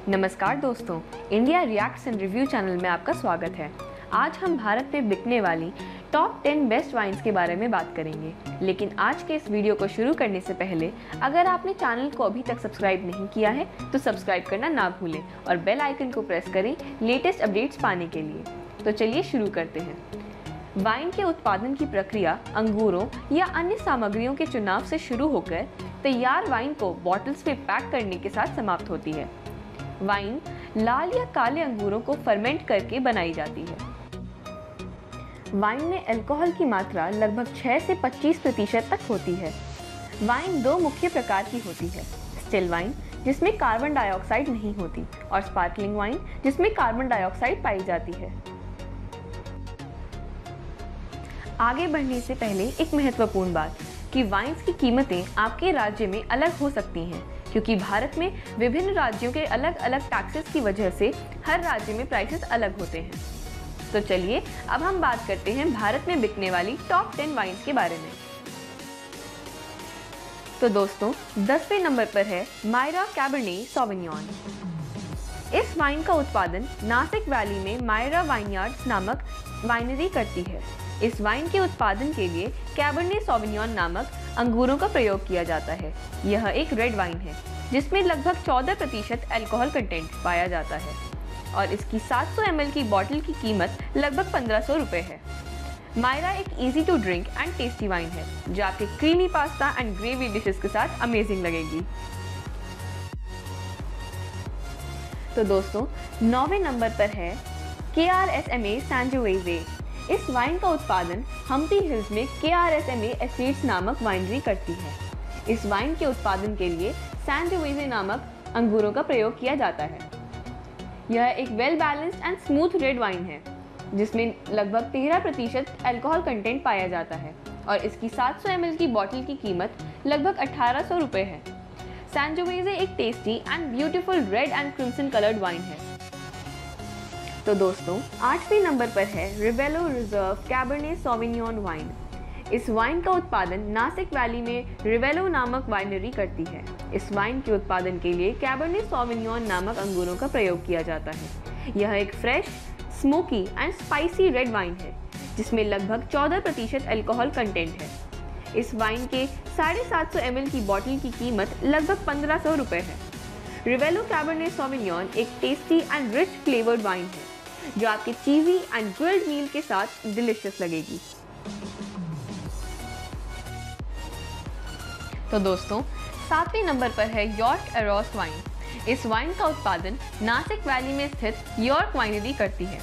नमस्कार दोस्तों, India reacts and review channel में आपका स्वागत है। आज हम भारत में बिकने वाली टॉप 10 बेस्ट वाइन्स के बारे में बात करेंगे। लेकिन आज के इस वीडियो को शुरू करने से पहले अगर आपने चैनल को अभी तक सब्सक्राइब नहीं किया है तो सब्सक्राइब करना ना भूलें और बेल आइकन को प्रेस करें लेटेस्ट अपडेट्स पाने के लिए। तो चलिए शुरू करते हैं। वाइन के उत्पादन की प्रक्रिया अंगूरों या अन्य सामग्रियों के चुनाव से शुरू होकर तैयार वाइन को बॉटल्स में पैक करने के साथ समाप्त होती है। वाइन लाल या काले अंगूरों को फर्मेंट करके बनाई जाती है। वाइन में अल्कोहल की मात्रा लगभग 6 से 25% तक होती है। वाइन दो मुख्य प्रकार की होती है, स्टिल वाइन जिसमें कार्बन डाइऑक्साइड नहीं होती और स्पार्कलिंग वाइन जिसमें कार्बन डाइऑक्साइड पाई जाती है। आगे बढ़ने से पहले एक महत्वपूर्ण बात कि वाइन्स की कीमतें आपके राज्य में अलग हो सकती हैं, क्योंकि भारत में विभिन्न राज्यों के अलग अलग टैक्सेस की वजह से हर राज्य में प्राइसेस अलग होते हैं। तो चलिए अब हम बात करते हैं भारत में बिकने वाली टॉप 10 वाइन्स के बारे में। तो दोस्तों 10वें नंबर पर है मायरा कैबरने सॉविग्नॉन। इस वाइन का उत्पादन नासिक वैली में मायरा वाइनयार्ड्स नामक वाइनरी करती है। इस वाइन के उत्पादन के लिए कैबरने सॉविग्नॉन नामक अंगूरों का प्रयोग किया जाता है। यह एक रेड वाइन है जिसमें लगभग 14% अल्कोहल कंटेंट पाया जाता है और इसकी 700 ml की बोतल की कीमत लगभग 1500 रुपये है। मायरा एक easy to drink and tasty wine है जो आपके creamy pasta and gravy dishes के साथ अमेजिंग लगेगी। तो दोस्तों 9वें नंबर पर है KRSMA सैंजोवेजे। इस वाइन का उत्पादन हम्पटी हिल्स में KRSMA एस्टेट्स नामक वाइनरी करती है। इस वाइन के उत्पादन के लिए सैंजोवेजे नामक अंगूरों का प्रयोग किया जाता है। यह एक well balanced and smooth red wine है जिसमें लगभग 13% अल्कोहल कंटेंट पाया जाता है और इसकी 700 ml की बोतल की कीमत लगभग 1800 रुपये है। सैंजोवेजे एक tasty and beautiful red and crimson coloured wine है। तो दोस्तों 8वें नंबर पर है रिवेलो रिजर्व कैबरने सॉविग्नॉन वाइन। इस वाइन का उत्पादन नासिक वैली में रिवेलो नामक वाइनरी करती है। इस वाइन के उत्पादन के लिए कैबरने सॉविग्नॉन नामक अंगूरों का प्रयोग किया जाता है। यह एक fresh, smoky and spicy red wine है जिसमें लगभग 14% अल्कोहल कंटेंट है। इस वाइन के 750 ml की बोतल की कीमत लगभग 1500 रुपये है। रिवेलो कैबरने सॉविग्नॉन एक tasty and rich flavoured wine है जो आपके चीज़ी एंड ग्रिल्ड मील के साथ डिलीशियस लगेगी। तो दोस्तों 7वें नंबर पर है यॉर्क एरोस वाइन। इस वाइन का उत्पादन नासिक वैली में स्थित यॉर्क वाइनरी करती है।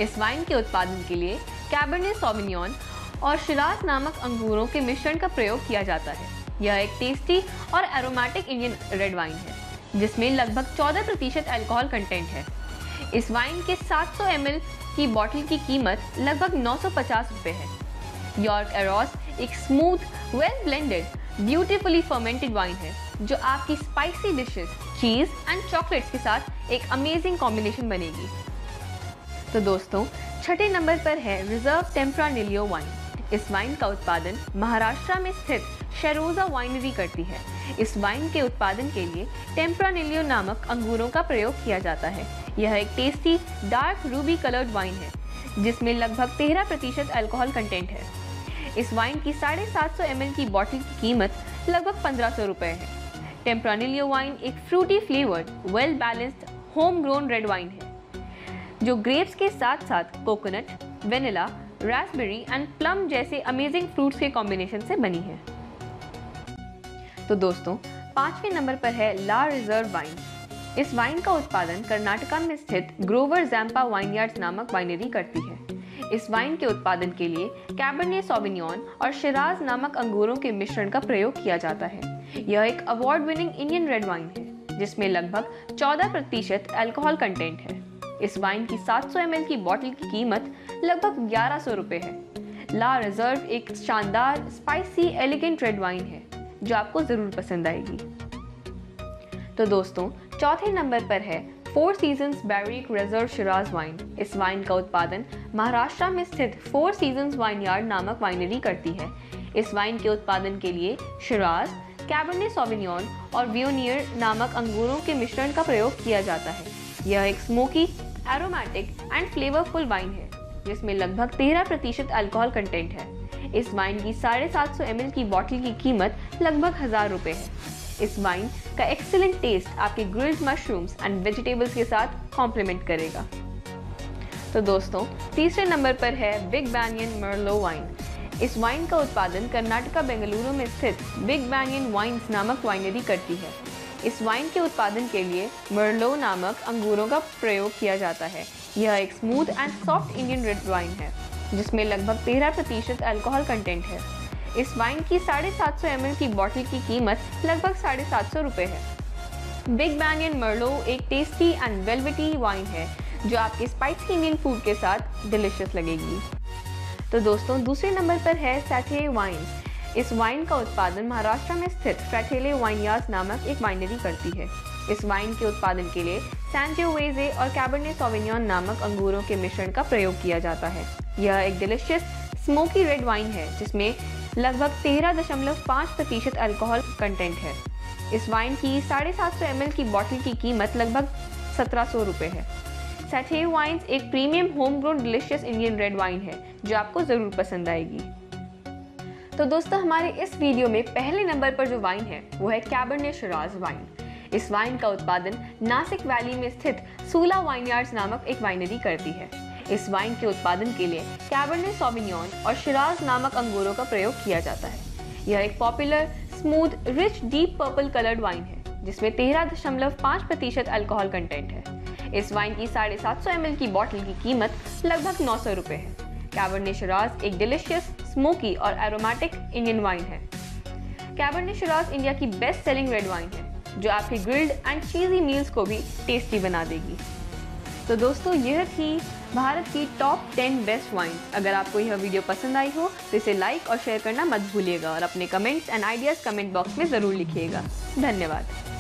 इस वाइन के उत्पादन के लिए कैबरने सॉविग्नॉन और शिराज नामक अंगूरों के मिश्रण का प्रयोग किया जाता है। यह एक टेस्टी और एरोमेटिक इंडियन रेड वाइन है जिसमें लगभग 14% अल्कोहल कंटेंट है। इस वाइन के 700 ml की बोतल की कीमत लगभग 950 रुपये है। यॉर्क एरोस एक smooth, well blended, beautifully fermented wine है जो आपकी spicy dishes, cheese and chocolates के साथ एक अमेजिंग कॉम्बिनेशन बनेगी। तो दोस्तों 6ठे नंबर पर है रिजर्व टेम्परानिलियो वाइन। इस वाइन का उत्पादन महाराष्ट्र में स्थित शेरोजा वाइनरी करती है। इस वाइन के उत्पादन के लिए टेम्परानिलियो नामक अंगूरों का प्रयोग किया जाता है। यह एक tasty dark Ruby coloured wine है जिसमें लगभग 13% अल्कोहल कंटेंट है। इस वाइन की 750 ml की बोतल की कीमत लगभग 1500 रुपये है। टेम्परानिलियो वाइन एक fruity flavoured, well balanced, home grown red wine है जो ग्रेप्स के साथ साथ coconut, vanilla, raspberry and plum जैसे अमेजिंग फ्रूट्स के कॉम्बिनेशन से बनी है। तो दोस्तों 5वें नंबर पर है ला रिजर्व वाइन। इस वाइन का उत्पादन कर्नाटका में स्थित ग्रोवर जैम्पा वाइनयार्ड्स नामक वाइनरी करती है। इस वाइन के उत्पादन के लिए कैबरने सॉविग्नॉन और शिराज नामक अंगूरों के मिश्रण का प्रयोग किया जाता है। यह एक award winning Indian red wine है जिसमें लगभग 14% अल्कोहल कंटेंट है। इस वाइन की 700 ml की बोतल की कीमत लगभग 1100 रुपये है। ला रिजर्व एक शानदार, स्पाइसी, एलिगेंट रेड वाइन है जो आपको जरूर पसंद आएगी। तो दोस्तों 4थे नंबर पर है Four Seasons Barrique Reserve Shiraz wine. इस वाइन का उत्पादन महाराष्ट्र में स्थित फोर सीजन्स वाइनयार्ड नामक वाइनरी करती है। इस वाइन के उत्पादन के लिए शिराज, कैबरने सॉविग्नॉन और वियोनियर नामक अंगूरों के मिश्रण का प्रयोग किया जाता है। यह एक smoky, aromatic and flavourful wine है जिसमें लगभग 13% अल्कोहल कंटेंट है। इस वाइन की 750 ml की बोतल की कीमत लगभग 1000 रुपये है। इस वाइन का एक्सीलेंट टेस्ट आपके ग्रिल्ड मशरूम्स एंड वेजिटेबल्स के साथ कॉम्प्लीमेंट करेगा। तो दोस्तों, तीसरे नंबर पर है बिग बैनियन मर्लोट वाइन। इस वाइन का उत्पादन कर्नाटका बेंगलुरु में स्थित बिग बैनियन वाइन्स नामक वाइनरी करती है। इस वाइन के उत्पादन के लिए मर्लोट नामक अंगूरों का प्रयोग किया जाता है। यह एक smooth and soft Indian red wine है जिसमें लगभग 13% अल्कोहल कंटेंट है। इस वाइन की 750 ml की बोतल की कीमत लगभग 750 रुपये है। बिग बैनियन मर्लोट एक टेस्टी एंड वेलवेटी वाइन है जो आपके स्पाइसी इंडियन फूड के साथ डिलिशियस लगेगी। तो दोस्तों, दूसरे नंबर पर है सैठे वाइन। इस वाइन का उत्पादन महाराष्ट्र में स्थित फ्रैटेले वाइनयार्ड्स नामक एक वाइनरी करती है। इस वाइन के उत्पादन के लिए सैंजियोवेज़े और कैबरने सॉविग्नॉन नामक अंगूरों के मिश्रण का प्रयोग किया जाता है। यह एक डिलिशियस स्मोकी रेड वाइन है जिसमें लगभग 13.5% अल्कोहल कंटेंट है। इस वाइन की 750 ml की बोतल की कीमत लगभग 1700 रुपये है। सैठे वाइन्स एक premium home grown delicious Indian red wine है जो आपको ज़रूर पसंद आएगी। तो दोस्तों, हमारे इस वीडियो में पहले नंबर पर जो वाइन है वो है कैबरने शिराज वाइन। इस वाइन का उत्पादन नासिक वैली में स्थित सूला वाइनयार्ड्स नामक एक वाइनरी करती है। इस वाइन के उत्पादन के लिए कैबरने सॉविग्नॉन और शिराज नामक अंगूरों का प्रयोग किया जाता है। यह एक popular, smooth, rich, deep purple coloured wine है जिसमें 13.5% अल्कोहल कंटेंट है। इस वाइन की 750 ml की बोतल की कीमत लगभग 900 रुपये है। कैबरने शिराज एक डिलिशियस, स्मोकी और एरोमेटिक इंडियन वाइन है। कैबरने शिराज इंडिया की बेस्ट सेलिंग रेड वाइन है जो आपके ग्रिल्ड एंड चीज़ी मील्स को भी टेस्टी बना देगी। तो दोस्तों, यह थी भारत की टॉप 10 बेस्ट वाइन। अगर आपको यह वीडियो पसंद आई हो तो इसे लाइक और शेयर करना मत भूलिएगा और अपने comments and ideas comment box में ज़रूर लिखिएगा। धन्यवाद।